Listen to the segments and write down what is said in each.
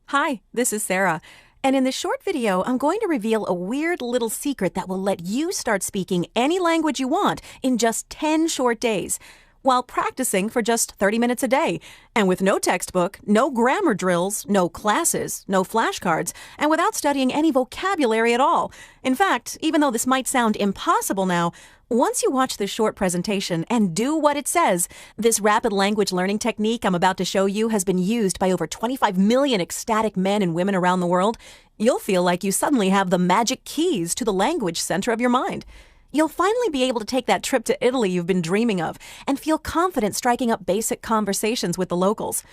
Hi, this is Sarah. And in this short video, I'm going to reveal a weird little secret that will let you start speaking any language you want in just 10 short days, while practicing for just 30 minutes a day, and with no textbook, no grammar drills, no classes, no flashcards, and without studying any vocabulary at all. In fact, even though this might sound impossible now, once you watch this short presentation and do what it says, this rapid language learning technique I'm about to show you has been used by over 25 million ecstatic men and women around the world. You'll feel like you suddenly have the magic keys to the language center of your mind. You'll finally be able to take that trip to Italy you've been dreaming of and feel confident striking up basic conversations with the locals.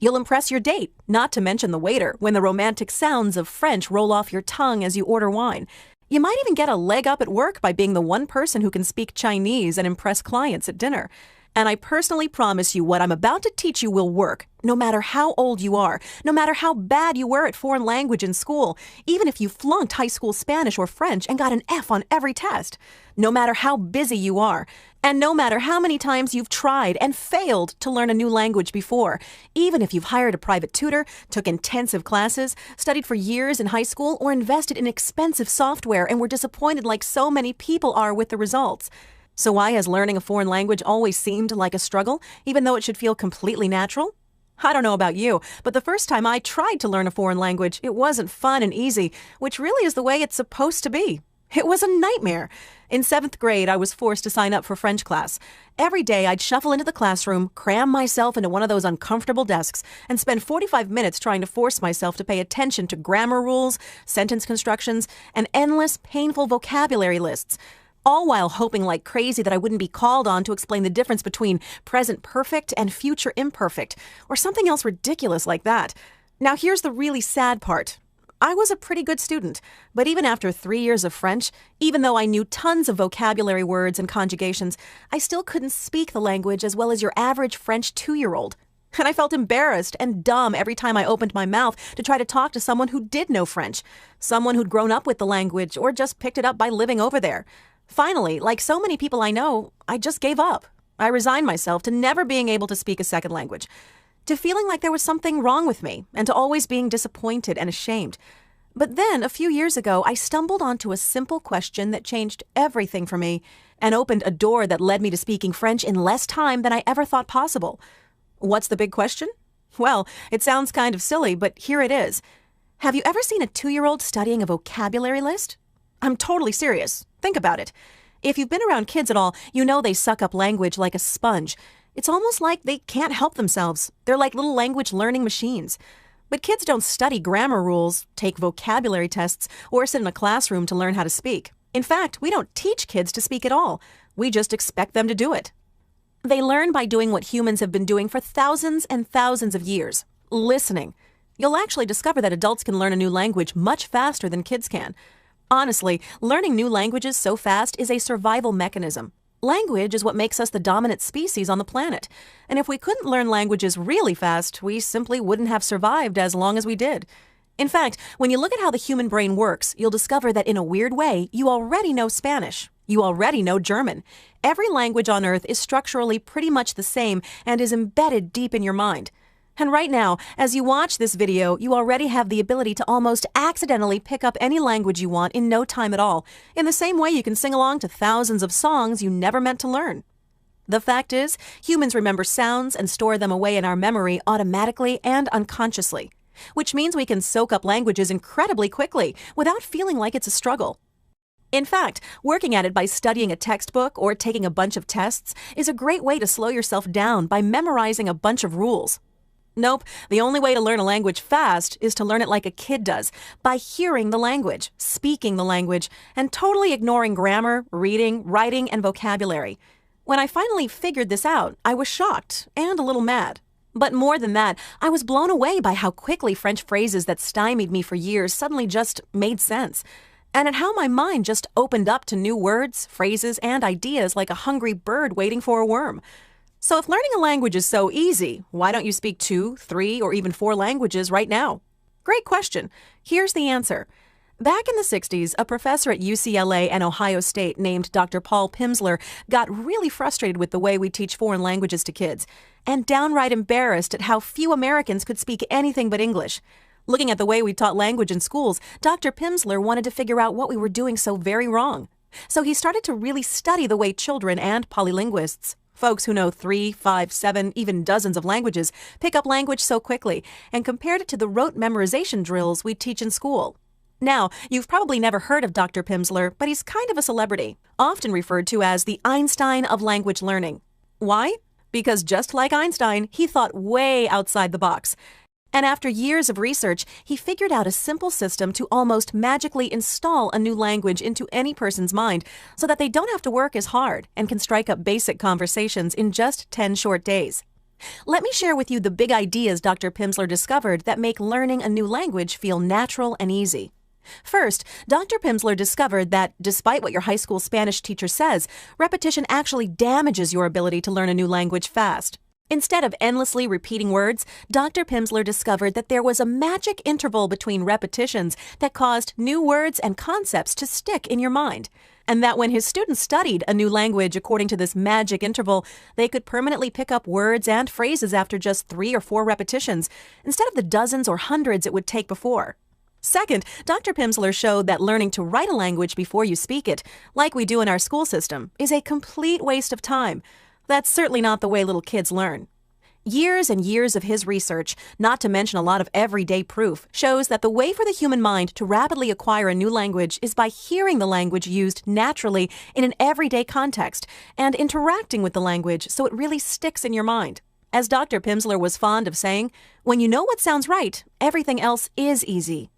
You'll impress your date, not to mention the waiter, when the romantic sounds of French roll off your tongue as you order wine. You might even get a leg up at work by being the one person who can speak Chinese and impress clients at dinner. And I personally promise you what I'm about to teach you will work, no matter how old you are, no matter how bad you were at foreign language in school, even if you flunked high school Spanish or French and got an F on every test, no matter how busy you are, and no matter how many times you've tried and failed to learn a new language before, even if you've hired a private tutor, took intensive classes, studied for years in high school, or invested in expensive software and were disappointed like so many people are with the results. So why has learning a foreign language always seemed like a struggle, even though it should feel completely natural? I don't know about you, but the first time I tried to learn a foreign language, it wasn't fun and easy, which really is the way it's supposed to be. It was a nightmare. In 7th grade, I was forced to sign up for French class. Every day, I'd shuffle into the classroom, cram myself into one of those uncomfortable desks, and spend 45 minutes trying to force myself to pay attention to grammar rules, sentence constructions, and endless, painful vocabulary lists, all while hoping like crazy that I wouldn't be called on to explain the difference between present perfect and future imperfect, or something else ridiculous like that. Now here's the really sad part. I was a pretty good student, but even after 3 years of French, even though I knew tons of vocabulary words and conjugations, I still couldn't speak the language as well as your average French 2-year-old. And I felt embarrassed and dumb every time I opened my mouth to try to talk to someone who did know French, someone who'd grown up with the language or just picked it up by living over there. Finally, like so many people I know, I just gave up. I resigned myself to never being able to speak a second language, to feeling like there was something wrong with me, and to always being disappointed and ashamed. But then, a few years ago, I stumbled onto a simple question that changed everything for me and opened a door that led me to speaking French in less time than I ever thought possible. What's the big question? Well, it sounds kind of silly, but here it is. Have you ever seen a 2-year-old studying a vocabulary list? I'm totally serious. Think about it. If you've been around kids at all, you know they suck up language like a sponge. It's almost like they can't help themselves. They're like little language learning machines. But kids don't study grammar rules, take vocabulary tests, or sit in a classroom to learn how to speak. In fact, we don't teach kids to speak at all. We just expect them to do it. They learn by doing what humans have been doing for thousands and thousands of years, listening. You'll actually discover that adults can learn a new language much faster than kids can. Honestly, learning new languages so fast is a survival mechanism. Language is what makes us the dominant species on the planet. And if we couldn't learn languages really fast, we simply wouldn't have survived as long as we did. In fact, when you look at how the human brain works, you'll discover that in a weird way, you already know Spanish. You already know German. Every language on Earth is structurally pretty much the same and is embedded deep in your mind. And right now, as you watch this video, you already have the ability to almost accidentally pick up any language you want in no time at all, in the same way you can sing along to thousands of songs you never meant to learn. The fact is, humans remember sounds and store them away in our memory automatically and unconsciously, which means we can soak up languages incredibly quickly without feeling like it's a struggle. In fact, working at it by studying a textbook or taking a bunch of tests is a great way to slow yourself down by memorizing a bunch of rules. Nope, the only way to learn a language fast is to learn it like a kid does, by hearing the language, speaking the language, and totally ignoring grammar, reading, writing, and vocabulary. When I finally figured this out, I was shocked and a little mad. But more than that, I was blown away by how quickly French phrases that stymied me for years suddenly just made sense, and at how my mind just opened up to new words, phrases, and ideas like a hungry bird waiting for a worm. So if learning a language is so easy, why don't you speak 2, 3, or even 4 languages right now? Great question. Here's the answer. Back in the 60s, a professor at UCLA and Ohio State named Dr. Paul Pimsleur got really frustrated with the way we teach foreign languages to kids, and downright embarrassed at how few Americans could speak anything but English. Looking at the way we taught language in schools, Dr. Pimsleur wanted to figure out what we were doing so very wrong. So he started to really study the way children and polylinguists, folks who know 3, 5, 7, even dozens of languages, pick up language so quickly, and compared it to the rote memorization drills we teach in school. Now, you've probably never heard of Dr. Pimsleur, but he's kind of a celebrity, often referred to as the Einstein of language learning. Why? Because just like Einstein, he thought way outside the box. And after years of research, he figured out a simple system to almost magically install a new language into any person's mind so that they don't have to work as hard and can strike up basic conversations in just 10 short days. Let me share with you the big ideas Dr. Pimsleur discovered that make learning a new language feel natural and easy. First, Dr. Pimsleur discovered that, despite what your high school Spanish teacher says, repetition actually damages your ability to learn a new language fast. Instead of endlessly repeating words, Dr. Pimsleur discovered that there was a magic interval between repetitions that caused new words and concepts to stick in your mind, and that when his students studied a new language according to this magic interval, they could permanently pick up words and phrases after just 3 or 4 repetitions, instead of the dozens or hundreds it would take before. Second, Dr. Pimsleur showed that learning to write a language before you speak it, like we do in our school system, is a complete waste of time. That's certainly not the way little kids learn. Years and years of his research, not to mention a lot of everyday proof, shows that the way for the human mind to rapidly acquire a new language is by hearing the language used naturally in an everyday context and interacting with the language so it really sticks in your mind. As Dr. Pimsleur was fond of saying, when you know what sounds right, everything else is easy.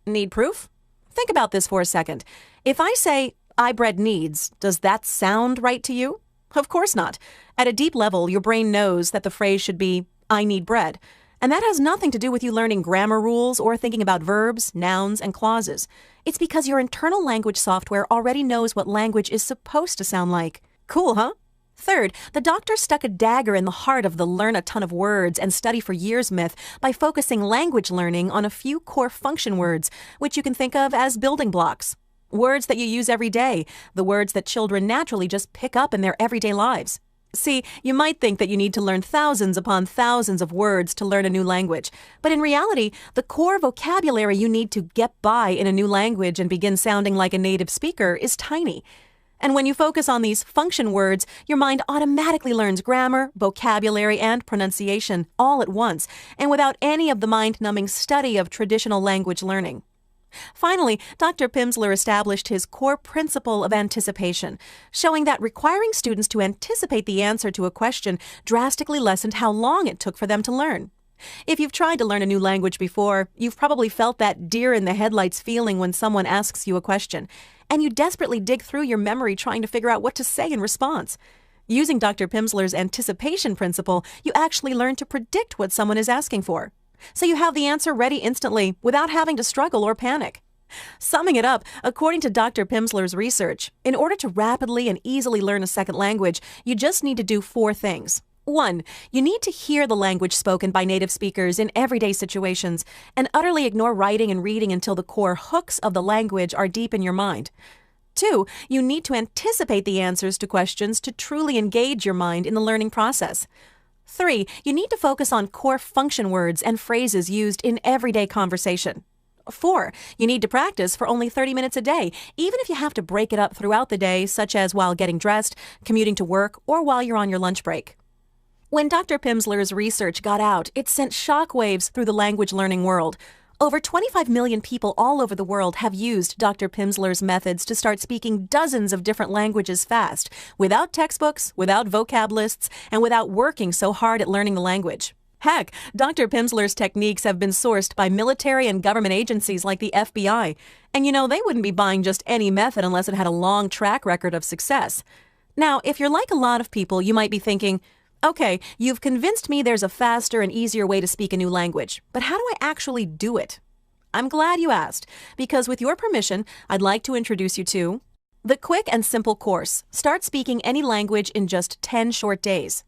Need proof? Think about this for a second. If I say, I bread needs, does that sound right to you? Of course not. At a deep level, your brain knows that the phrase should be, I need bread. And that has nothing to do with you learning grammar rules or thinking about verbs, nouns, and clauses. It's because your internal language software already knows what language is supposed to sound like. Cool, huh? Third, the doctor stuck a dagger in the heart of the learn a ton of words and study for years myth by focusing language learning on a few core function words, which you can think of as building blocks. Words that you use every day, the words that children naturally just pick up in their everyday lives. See, you might think that you need to learn thousands upon thousands of words to learn a new language, but in reality, the core vocabulary you need to get by in a new language and begin sounding like a native speaker is tiny. And when you focus on these function words, your mind automatically learns grammar, vocabulary, and pronunciation all at once, and without any of the mind-numbing study of traditional language learning. Finally, Dr. Pimsleur established his core principle of anticipation, showing that requiring students to anticipate the answer to a question drastically lessened how long it took for them to learn. If you've tried to learn a new language before, you've probably felt that deer-in-the-headlights feeling when someone asks you a question, and you desperately dig through your memory trying to figure out what to say in response. Using Dr. Pimsleur's anticipation principle, you actually learn to predict what someone is asking for. So you have the answer ready instantly without having to struggle or panic. Summing it up, according to Dr. Pimsleur's research, in order to rapidly and easily learn a second language, you just need to do 4 things. 1. You need to hear the language spoken by native speakers in everyday situations and utterly ignore writing and reading until the core hooks of the language are deep in your mind. 2. You need to anticipate the answers to questions to truly engage your mind in the learning process. 3. You need to focus on core function words and phrases used in everyday conversation. 4. You need to practice for only 30 minutes a day, even if you have to break it up throughout the day, such as while getting dressed, commuting to work, or while you're on your lunch break. When Dr. Pimsleur's research got out, it sent shockwaves through the language learning world. Over 25 million people all over the world have used Dr. Pimsleur's methods to start speaking dozens of different languages fast, without textbooks, without vocab lists, and without working so hard at learning the language. Heck, Dr. Pimsleur's techniques have been sourced by military and government agencies like the FBI. And you know, they wouldn't be buying just any method unless it had a long track record of success. Now, if you're like a lot of people, you might be thinking, okay, you've convinced me there's a faster and easier way to speak a new language, but how do I actually do it? I'm glad you asked, because with your permission, I'd like to introduce you to the Quick and Simple course. Start speaking any language in just 10 short days.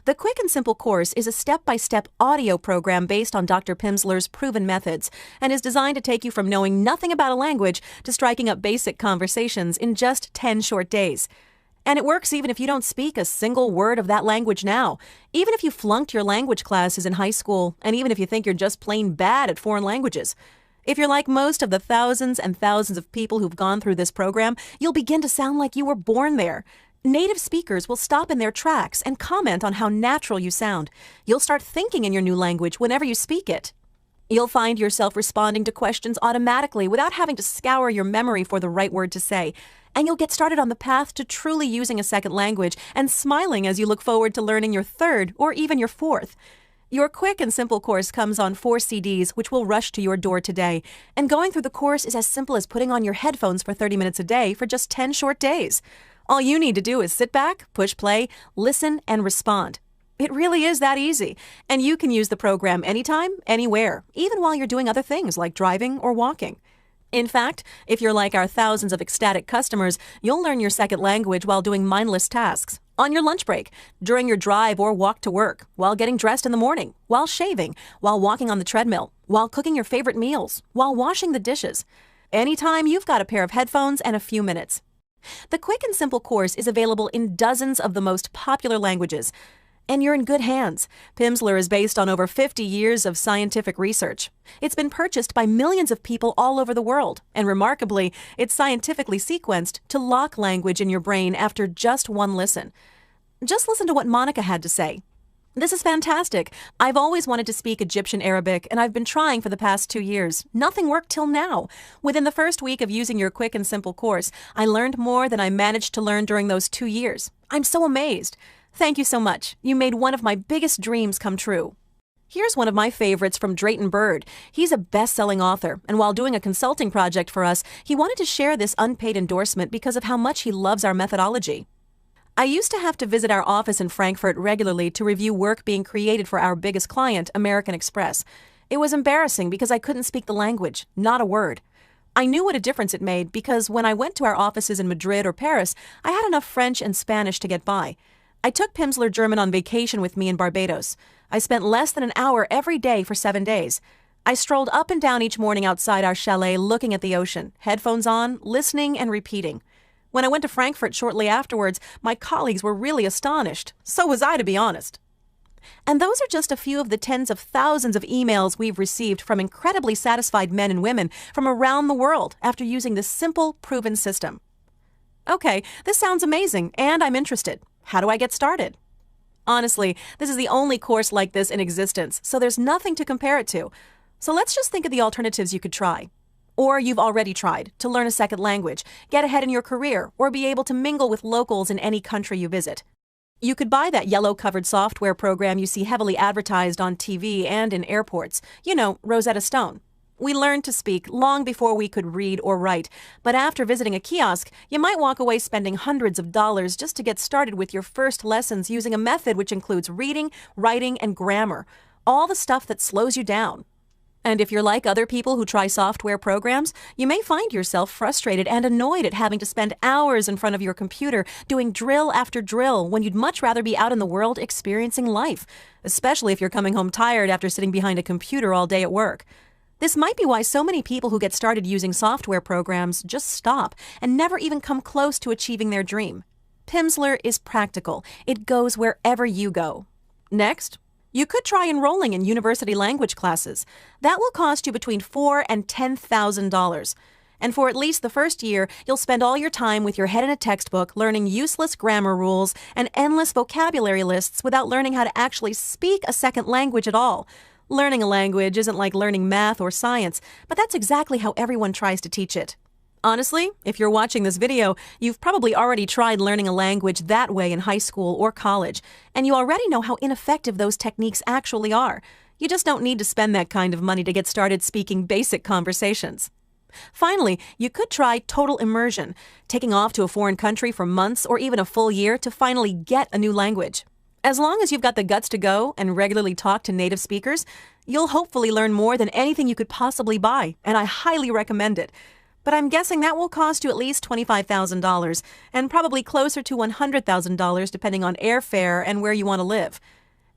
The Quick and Simple course is a step-by-step audio program based on Dr. Pimsleur's proven methods and is designed to take you from knowing nothing about a language to striking up basic conversations in just 10 short days. And it works even if you don't speak a single word of that language now. Even if you flunked your language classes in high school, and even if you think you're just plain bad at foreign languages. If you're like most of the thousands and thousands of people who've gone through this program, you'll begin to sound like you were born there. Native speakers will stop in their tracks and comment on how natural you sound. You'll start thinking in your new language whenever you speak it. You'll find yourself responding to questions automatically without having to scour your memory for the right word to say. And you'll get started on the path to truly using a second language and smiling as you look forward to learning your third or even your fourth. Your quick and simple course comes on 4 CDs, which will rush to your door today. And going through the course is as simple as putting on your headphones for 30 minutes a day for just 10 short days. All you need to do is sit back, push play, listen, and respond. It really is that easy. And you can use the program anytime, anywhere, even while you're doing other things like driving or walking. In fact, if you're like our thousands of ecstatic customers, you'll learn your second language while doing mindless tasks, on your lunch break, during your drive or walk to work, while getting dressed in the morning, while shaving, while walking on the treadmill, while cooking your favorite meals, while washing the dishes. Anytime you've got a pair of headphones and a few minutes. The quick and simple course is available in dozens of the most popular languages. And you're in good hands. Pimsleur is based on over 50 years of scientific research. It's been purchased by millions of people all over the world, and remarkably, it's scientifically sequenced to lock language in your brain after just one listen. Just listen to what Monica had to say. This is fantastic. I've always wanted to speak Egyptian Arabic, and I've been trying for the past 2 years. Nothing worked till now. Within the first week of using your quick and simple course, I learned more than I managed to learn during those 2 years. I'm so amazed. Thank you so much. You made one of my biggest dreams come true. Here's one of my favorites from Drayton Bird. He's a best-selling author, and while doing a consulting project for us, he wanted to share this unpaid endorsement because of how much he loves our methodology. I used to have to visit our office in Frankfurt regularly to review work being created for our biggest client, American Express. It was embarrassing because I couldn't speak the language, not a word. I knew what a difference it made because when I went to our offices in Madrid or Paris, I had enough French and Spanish to get by. I took Pimsleur German on vacation with me in Barbados. I spent less than an hour every day for 7 days. I strolled up and down each morning outside our chalet looking at the ocean, headphones on, listening and repeating. When I went to Frankfurt shortly afterwards, my colleagues were really astonished. So was I, to be honest. And those are just a few of the tens of thousands of emails we've received from incredibly satisfied men and women from around the world after using this simple, proven system. Okay, this sounds amazing, and I'm interested. How do I get started? Honestly, this is the only course like this in existence, so there's nothing to compare it to. So let's just think of the alternatives you could try. Or you've already tried to learn a second language, get ahead in your career, or be able to mingle with locals in any country you visit. You could buy that yellow-covered software program you see heavily advertised on TV and in airports. You know, Rosetta Stone. We learned to speak long before we could read or write, but after visiting a kiosk, you might walk away spending hundreds of dollars just to get started with your first lessons using a method which includes reading, writing, and grammar, all the stuff that slows you down. And if you're like other people who try software programs, you may find yourself frustrated and annoyed at having to spend hours in front of your computer doing drill after drill when you'd much rather be out in the world experiencing life, especially if you're coming home tired after sitting behind a computer all day at work. This might be why so many people who get started using software programs just stop and never even come close to achieving their dream. Pimsleur is practical. It goes wherever you go. Next, you could try enrolling in university language classes. That will cost you between $4,000 and $10,000. And for at least the first year, you'll spend all your time with your head in a textbook learning useless grammar rules and endless vocabulary lists without learning how to actually speak a second language at all. Learning a language isn't like learning math or science, but that's exactly how everyone tries to teach it. Honestly, if you're watching this video, you've probably already tried learning a language that way in high school or college, and you already know how ineffective those techniques actually are. You just don't need to spend that kind of money to get started speaking basic conversations. Finally, you could try total immersion, taking off to a foreign country for months or even a full year to finally get a new language. As long as you've got the guts to go and regularly talk to native speakers, you'll hopefully learn more than anything you could possibly buy, and I highly recommend it. But I'm guessing that will cost you at least $25,000, and probably closer to $100,000 depending on airfare and where you want to live.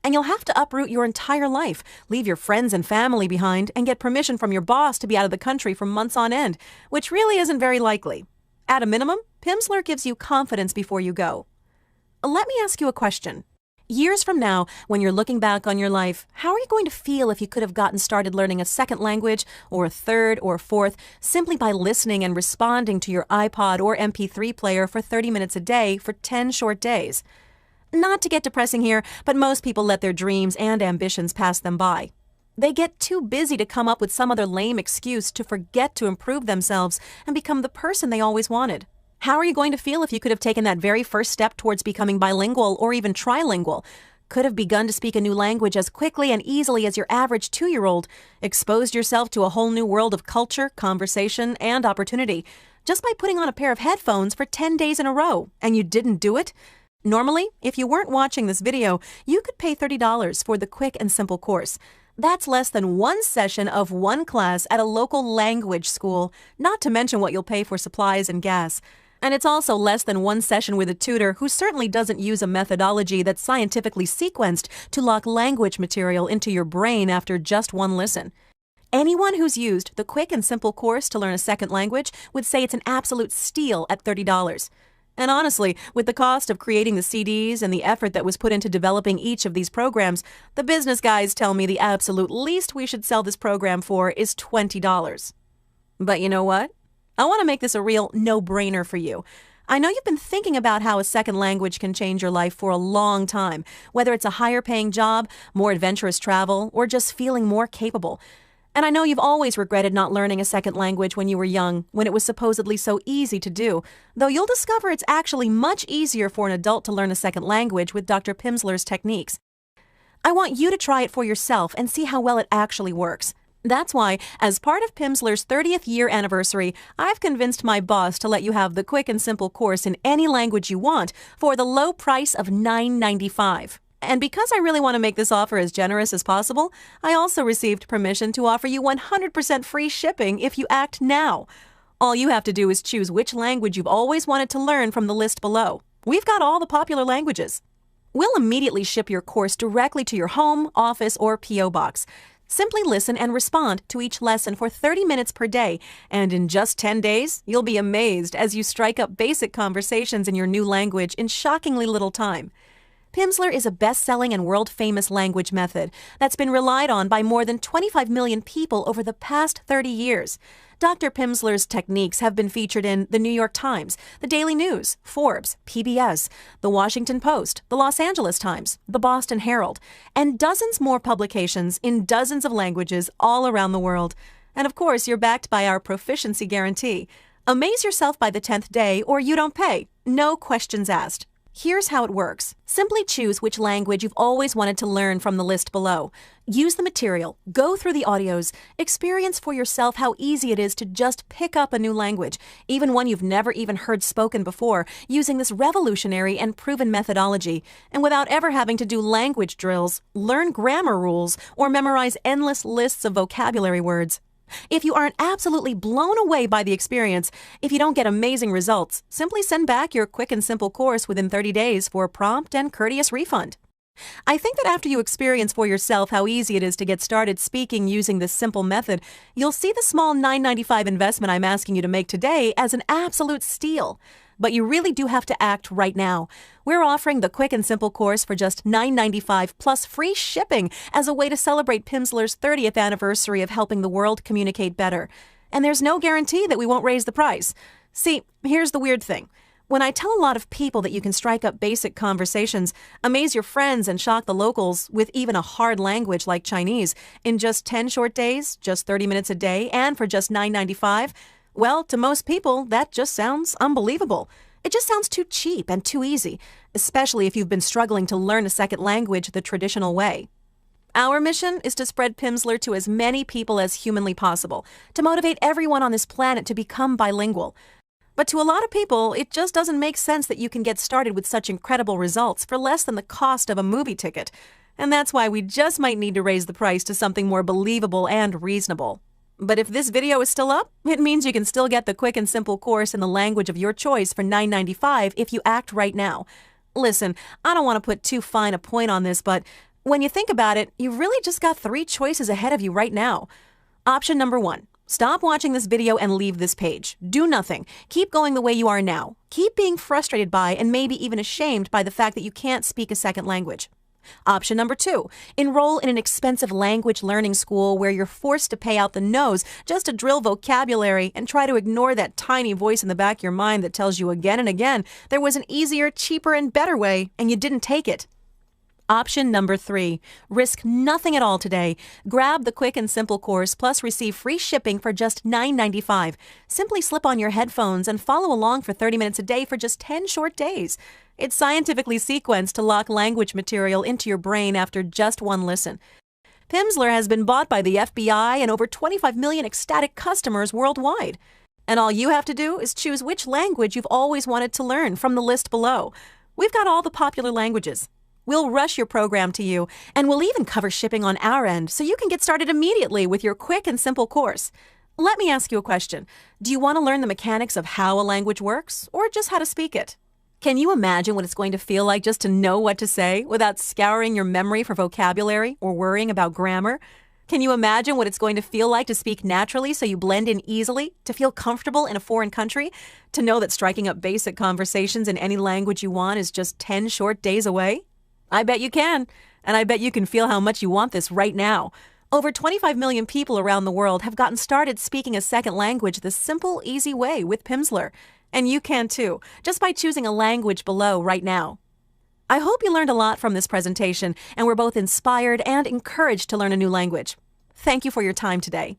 And you'll have to uproot your entire life, leave your friends and family behind, and get permission from your boss to be out of the country for months on end, which really isn't very likely. At a minimum, Pimsleur gives you confidence before you go. Let me ask you a question. Years from now, when you're looking back on your life, how are you going to feel if you could have gotten started learning a second language or a third or fourth simply by listening and responding to your iPod or MP3 player for 30 minutes a day for 10 short days? Not to get depressing here, but most people let their dreams and ambitions pass them by. They get too busy to come up with some other lame excuse to forget to improve themselves and become the person they always wanted. How are you going to feel if you could have taken that very first step towards becoming bilingual or even trilingual, could have begun to speak a new language as quickly and easily as your average 2-year-old, exposed yourself to a whole new world of culture, conversation, and opportunity, just by putting on a pair of headphones for 10 days in a row, and you didn't do it? Normally, if you weren't watching this video, you could pay $30 for the quick and simple course. That's less than one session of one class at a local language school, not to mention what you'll pay for supplies and gas. And it's also less than one session with a tutor who certainly doesn't use a methodology that's scientifically sequenced to lock language material into your brain after just one listen. Anyone who's used the quick and simple course to learn a second language would say it's an absolute steal at $30. And honestly, with the cost of creating the CDs and the effort that was put into developing each of these programs, the business guys tell me the absolute least we should sell this program for is $20. But you know what? I want to make this a real no-brainer for you. I know you've been thinking about how a second language can change your life for a long time, whether it's a higher-paying job, more adventurous travel, or just feeling more capable. And I know you've always regretted not learning a second language when you were young, when it was supposedly so easy to do, though you'll discover it's actually much easier for an adult to learn a second language with Dr. Pimsleur's techniques. I want you to try it for yourself and see how well it actually works. That's why, as part of Pimsleur's 30th year anniversary, I've convinced my boss to let you have the quick and simple course in any language you want for the low price of $9.95. And because I really want to make this offer as generous as possible, I also received permission to offer you 100% free shipping if you act now. All you have to do is choose which language you've always wanted to learn from the list below. We've got all the popular languages. We'll immediately ship your course directly to your home, office, or P.O. box. Simply listen and respond to each lesson for 30 minutes per day, and in just 10 days, you'll be amazed as you strike up basic conversations in your new language in shockingly little time. Pimsleur is a best-selling and world-famous language method that's been relied on by more than 25 million people over the past 30 years. Dr. Pimsleur's techniques have been featured in The New York Times, The Daily News, Forbes, PBS, The Washington Post, The Los Angeles Times, The Boston Herald, and dozens more publications in dozens of languages all around the world. And of course, you're backed by our proficiency guarantee. Amaze yourself by the 10th day or you don't pay. No questions asked. Here's how it works. Simply choose which language you've always wanted to learn from the list below. Use the material, go through the audios, experience for yourself how easy it is to just pick up a new language, even one you've never even heard spoken before, using this revolutionary and proven methodology, and without ever having to do language drills, learn grammar rules, or memorize endless lists of vocabulary words. If you aren't absolutely blown away by the experience, if you don't get amazing results, simply send back your quick and simple course within 30 days for a prompt and courteous refund. I think that after you experience for yourself how easy it is to get started speaking using this simple method, you'll see the small $9.95 investment I'm asking you to make today as an absolute steal. But you really do have to act right now. We're offering the quick and simple course for just $9.95 plus free shipping as a way to celebrate Pimsleur's 30th anniversary of helping the world communicate better. And there's no guarantee that we won't raise the price. See, here's the weird thing. When I tell a lot of people that you can strike up basic conversations, amaze your friends and shock the locals with even a hard language like Chinese in just 10 short days, just 30 minutes a day, and for just $9.95, well, to most people, that just sounds unbelievable. It just sounds too cheap and too easy, especially if you've been struggling to learn a second language the traditional way. Our mission is to spread Pimsleur to as many people as humanly possible, to motivate everyone on this planet to become bilingual. But to a lot of people, it just doesn't make sense that you can get started with such incredible results for less than the cost of a movie ticket. And that's why we just might need to raise the price to something more believable and reasonable. But if this video is still up, it means you can still get the quick and simple course in the language of your choice for $9.95 if you act right now. Listen, I don't want to put too fine a point on this, but when you think about it, you've really just got 3 choices ahead of you right now. Option number 1. Stop watching this video and leave this page. Do nothing. Keep going the way you are now. Keep being frustrated by and maybe even ashamed by the fact that you can't speak a second language. Option number 2, enroll in an expensive language learning school where you're forced to pay out the nose just to drill vocabulary and try to ignore that tiny voice in the back of your mind that tells you again and again there was an easier, cheaper, and better way, and you didn't take it. Option number 3, risk nothing at all today. Grab the Quick and Simple course plus receive free shipping for just $9.95. Simply slip on your headphones and follow along for 30 minutes a day for just 10 short days. It's scientifically sequenced to lock language material into your brain after just one listen. Pimsleur has been bought by the FBI and over 25 million ecstatic customers worldwide. And all you have to do is choose which language you've always wanted to learn from the list below. We've got all the popular languages. We'll rush your program to you, and we'll even cover shipping on our end so you can get started immediately with your Quick and Simple course. Let me ask you a question. Do you want to learn the mechanics of how a language works, or just how to speak it? Can you imagine what it's going to feel like just to know what to say without scouring your memory for vocabulary or worrying about grammar? Can you imagine what it's going to feel like to speak naturally so you blend in easily, to feel comfortable in a foreign country, to know that striking up basic conversations in any language you want is just 10 short days away? I bet you can, and I bet you can feel how much you want this right now. Over 25 million people around the world have gotten started speaking a second language the simple, easy way with Pimsleur. And you can too, just by choosing a language below right now. I hope you learned a lot from this presentation and were both inspired and encouraged to learn a new language. Thank you for your time today.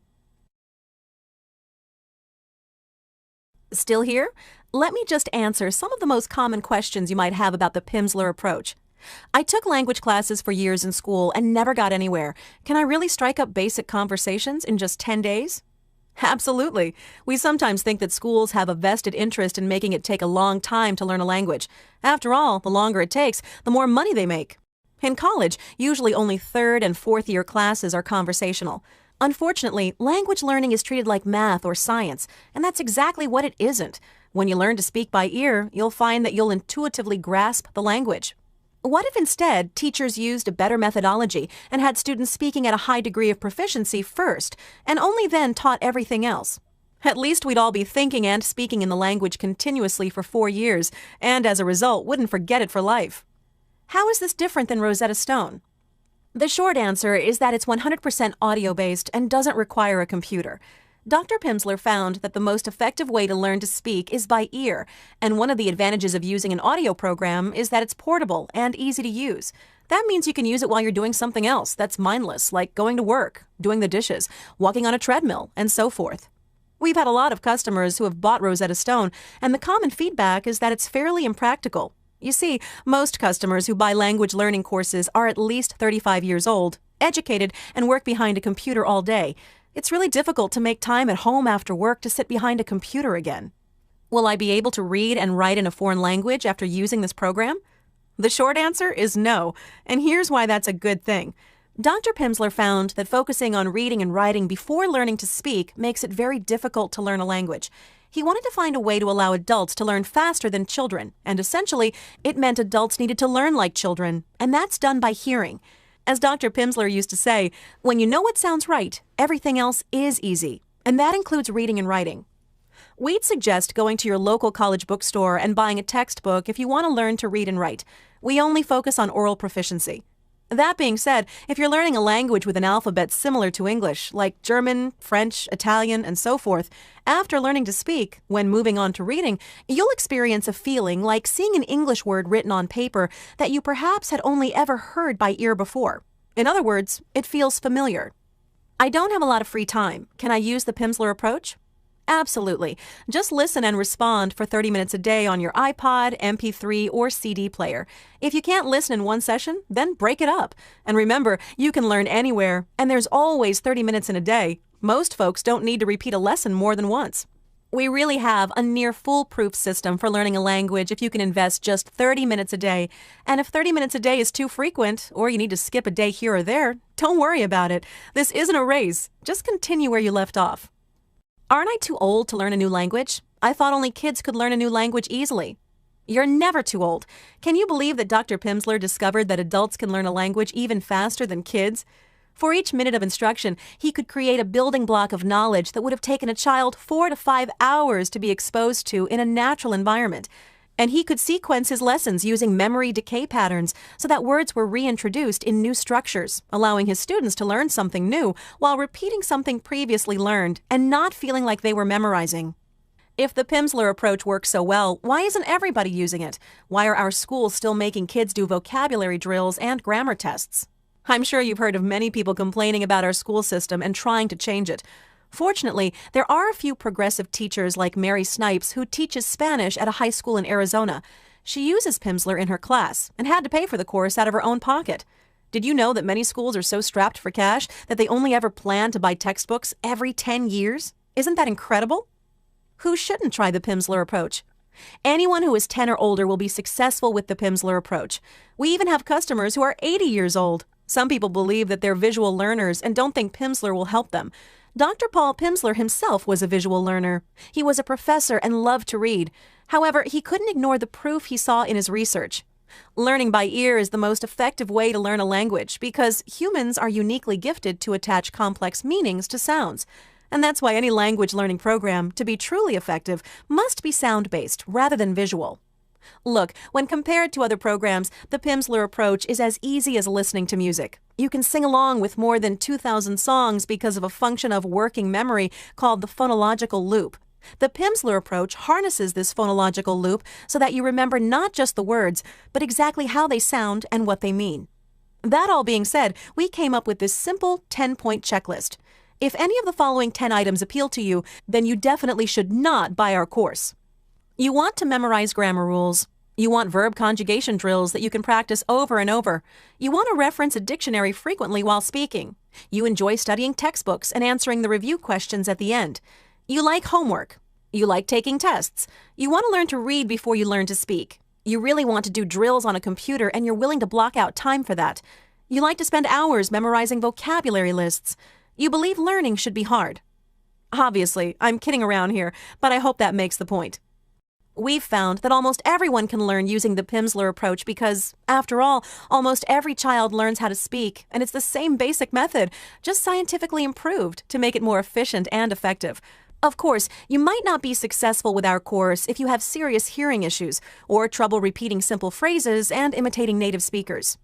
Still here? Let me just answer some of the most common questions you might have about the Pimsleur approach. I took language classes for years in school and never got anywhere. Can I really strike up basic conversations in just 10 days? Absolutely. We sometimes think that schools have a vested interest in making it take a long time to learn a language. After all, the longer it takes, the more money they make. In college, usually only third and fourth year classes are conversational. Unfortunately, language learning is treated like math or science, and that's exactly what it isn't. When you learn to speak by ear, you'll find that you'll intuitively grasp the language. What if instead teachers used a better methodology and had students speaking at a high degree of proficiency first, and only then taught everything else? At least we'd all be thinking and speaking in the language continuously for 4 years, and as a result wouldn't forget it for life. How is this different than Rosetta Stone? The short answer is that it's 100% audio-based and doesn't require a computer. Dr. Pimsleur found that the most effective way to learn to speak is by ear, and one of the advantages of using an audio program is that it's portable and easy to use. That means you can use it while you're doing something else that's mindless, like going to work, doing the dishes, walking on a treadmill, and so forth. We've had a lot of customers who have bought Rosetta Stone, and the common feedback is that it's fairly impractical. You see, most customers who buy language learning courses are at least 35 years old, educated, and work behind a computer all day. It's really difficult to make time at home after work to sit behind a computer again. Will I be able to read and write in a foreign language after using this program? The short answer is no, and here's why that's a good thing. Dr. Pimsleur found that focusing on reading and writing before learning to speak makes it very difficult to learn a language. He wanted to find a way to allow adults to learn faster than children, and essentially, it meant adults needed to learn like children, and that's done by hearing. As Dr. Pimsleur used to say, when you know what sounds right, everything else is easy, and that includes reading and writing. We'd suggest going to your local college bookstore and buying a textbook if you want to learn to read and write. We only focus on oral proficiency. That being said, if you're learning a language with an alphabet similar to English, like German, French, Italian, and so forth, after learning to speak, when moving on to reading, you'll experience a feeling like seeing an English word written on paper that you perhaps had only ever heard by ear before. In other words, it feels familiar. I don't have a lot of free time. Can I use the Pimsleur approach? Absolutely. Just listen and respond for 30 minutes a day on your iPod, MP3, or CD player. If you can't listen in one session, then break it up. And remember, you can learn anywhere, and there's always 30 minutes in a day. Most folks don't need to repeat a lesson more than once. We really have a near foolproof system for learning a language if you can invest just 30 minutes a day. And if 30 minutes a day is too frequent, or you need to skip a day here or there, don't worry about it. This isn't a race. Just continue where you left off. Aren't I too old to learn a new language? I thought only kids could learn a new language easily. You're never too old. Can you believe that Dr. Pimsleur discovered that adults can learn a language even faster than kids? For each minute of instruction, he could create a building block of knowledge that would have taken a child 4 to 5 hours to be exposed to in a natural environment. And he could sequence his lessons using memory decay patterns so that words were reintroduced in new structures, allowing his students to learn something new while repeating something previously learned and not feeling like they were memorizing. If the Pimsleur approach works so well, why isn't everybody using it? Why are our schools still making kids do vocabulary drills and grammar tests? I'm sure you've heard of many people complaining about our school system and trying to change it. Fortunately, there are a few progressive teachers like Mary Snipes who teaches Spanish at a high school in Arizona. She uses Pimsleur in her class and had to pay for the course out of her own pocket. Did you know that many schools are so strapped for cash that they only ever plan to buy textbooks every 10 years? Isn't that incredible? Who shouldn't try the Pimsleur approach? Anyone who is 10 or older will be successful with the Pimsleur approach. We even have customers who are 80 years old. Some people believe that they're visual learners and don't think Pimsleur will help them. Dr. Paul Pimsleur himself was a visual learner. He was a professor and loved to read. However, he couldn't ignore the proof he saw in his research. Learning by ear is the most effective way to learn a language because humans are uniquely gifted to attach complex meanings to sounds. And that's why any language learning program, to be truly effective, must be sound-based rather than visual. Look, when compared to other programs, the Pimsleur approach is as easy as listening to music. You can sing along with more than 2,000 songs because of a function of working memory called the phonological loop. The Pimsleur approach harnesses this phonological loop so that you remember not just the words, but exactly how they sound and what they mean. That all being said, we came up with this simple 10-point checklist. If any of the following 10 items appeal to you, then you definitely should not buy our course. You want to memorize grammar rules. You want verb conjugation drills that you can practice over and over. You want to reference a dictionary frequently while speaking. You enjoy studying textbooks and answering the review questions at the end. You like homework. You like taking tests. You want to learn to read before you learn to speak. You really want to do drills on a computer and you're willing to block out time for that. You like to spend hours memorizing vocabulary lists. You believe learning should be hard. Obviously, I'm kidding around here, but I hope that makes the point. We've found that almost everyone can learn using the Pimsleur approach because, after all, almost every child learns how to speak, and it's the same basic method, just scientifically improved to make it more efficient and effective. Of course, you might not be successful with our course if you have serious hearing issues or trouble repeating simple phrases and imitating native speakers.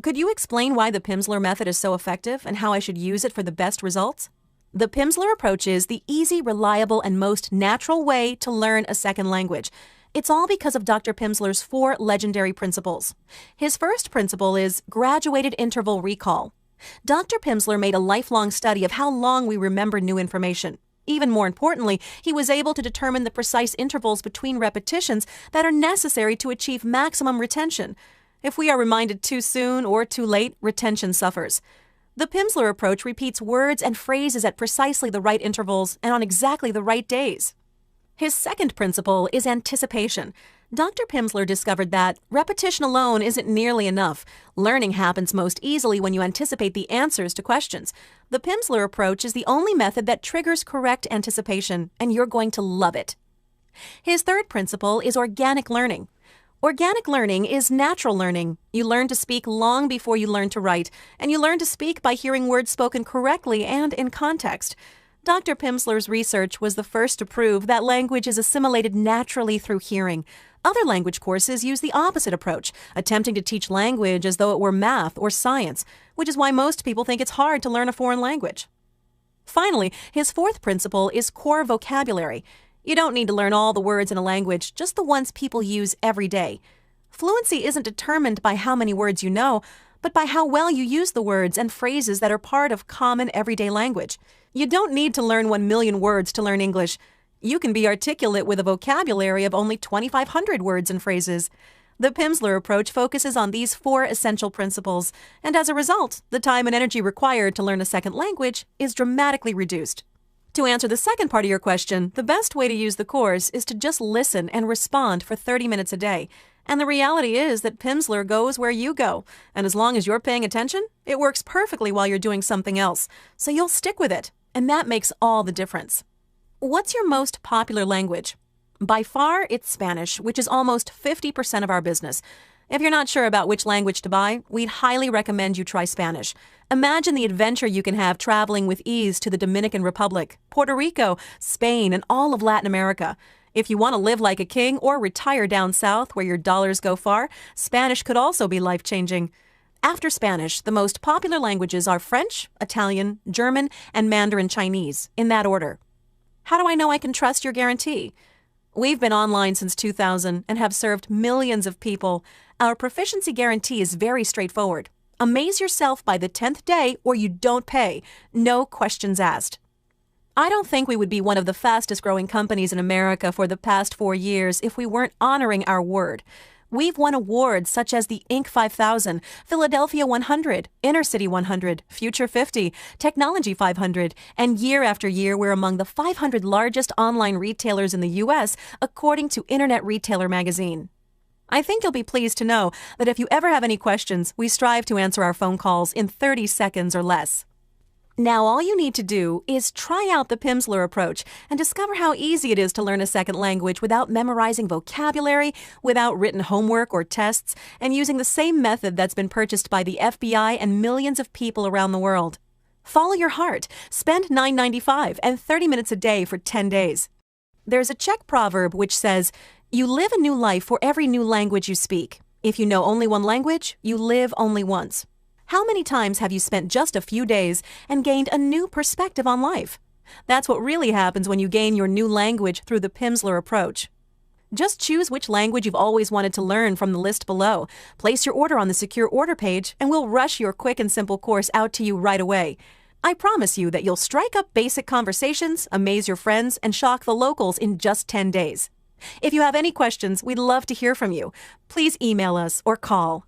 Could you explain why the Pimsleur method is so effective and how I should use it for the best results? The Pimsleur approach is the easy, reliable, and most natural way to learn a second language. It's all because of Dr. Pimsleur's 4 legendary principles. His first principle is graduated interval recall. Dr. Pimsleur made a lifelong study of how long we remember new information. Even more importantly, he was able to determine the precise intervals between repetitions that are necessary to achieve maximum retention. If we are reminded too soon or too late, retention suffers. The Pimsleur approach repeats words and phrases at precisely the right intervals and on exactly the right days. His second principle is anticipation. Dr. Pimsleur discovered that repetition alone isn't nearly enough. Learning happens most easily when you anticipate the answers to questions. The Pimsleur approach is the only method that triggers correct anticipation, and you're going to love it. His third principle is organic learning. Organic learning is natural learning. You learn to speak long before you learn to write, and you learn to speak by hearing words spoken correctly and in context. Dr. Pimsleur's research was the first to prove that language is assimilated naturally through hearing. Other language courses use the opposite approach, attempting to teach language as though it were math or science, which is why most people think it's hard to learn a foreign language. Finally, his fourth principle is core vocabulary. You don't need to learn all the words in a language, just the ones people use every day. Fluency isn't determined by how many words you know, but by how well you use the words and phrases that are part of common everyday language. You don't need to learn 1 million words to learn English. You can be articulate with a vocabulary of only 2,500 words and phrases. The Pimsleur approach focuses on these 4 essential principles, and as a result, the time and energy required to learn a second language is dramatically reduced. To answer the second part of your question, the best way to use the course is to just listen and respond for 30 minutes a day. And the reality is that Pimsleur goes where you go, and as long as you're paying attention, it works perfectly while you're doing something else, so you'll stick with it, and that makes all the difference. What's your most popular language? By far, it's Spanish, which is almost 50% of our business. If you're not sure about which language to buy, we'd highly recommend you try Spanish. Imagine the adventure you can have traveling with ease to the Dominican Republic, Puerto Rico, Spain, and all of Latin America. If you want to live like a king or retire down south where your dollars go far, Spanish could also be life-changing. After Spanish, the most popular languages are French, Italian, German, and Mandarin Chinese, in that order. How do I know I can trust your guarantee? We've been online since 2000 and have served millions of people. Our proficiency guarantee is very straightforward. Amaze yourself by the 10th day or you don't pay. No questions asked. I don't think we would be one of the fastest growing companies in America for the past 4 years if we weren't honoring our word. We've won awards such as the Inc. 5000, Philadelphia 100, Inner City 100, Future 50, Technology 500, and year after year we're among the 500 largest online retailers in the U.S. according to Internet Retailer magazine. I think you'll be pleased to know that if you ever have any questions, we strive to answer our phone calls in 30 seconds or less. Now all you need to do is try out the Pimsleur approach and discover how easy it is to learn a second language without memorizing vocabulary, without written homework or tests, and using the same method that's been purchased by the FBI and millions of people around the world. Follow your heart. Spend $9.95 and 30 minutes a day for 10 days. There's a Czech proverb which says, "You live a new life for every new language you speak. If you know only one language, you live only once." How many times have you spent just a few days and gained a new perspective on life? That's what really happens when you gain your new language through the Pimsleur approach. Just choose which language you've always wanted to learn from the list below. Place your order on the secure order page, and we'll rush your quick and simple course out to you right away. I promise you that you'll strike up basic conversations, amaze your friends, and shock the locals in just 10 days. If you have any questions, we'd love to hear from you. Please email us or call